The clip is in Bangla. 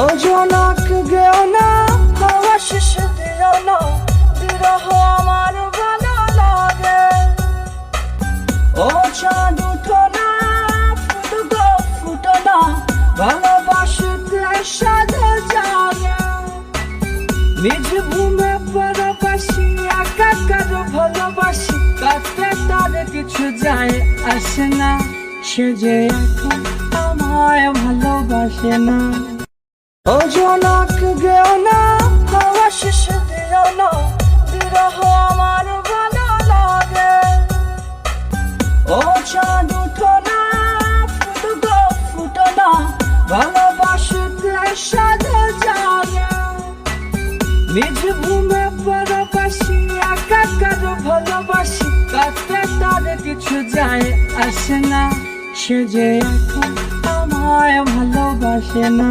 ও জনক গেও না, হাওয়া শেষ দিও না, বিরহ আমার ভালো লাগে। ও চাঁদ উঠো না, ফুটো গো ফুটো না, ভালোবাসতে সাধে জাগে। নিজ ভূমে পরবাসী, একাকার ভালোবাসি, কাছে তার কিছু যায় আসে না, সে যে এখন আমায় ভালোবাসে না। ও জনক গেও না, হাওয়া শেষ দিও না, বিরহ আমার ভালো লাগে। ও চাঁদ উঠো না, ফুটো গো ফুটো না, ভালোবাসতে সাধে জাগে। নিজ ভূমে পরবাসী, একাকার ভালোবাসি, কাছে তার কিছু যায় আসে না, সে যে এখন আমায় ভালোবাসে না।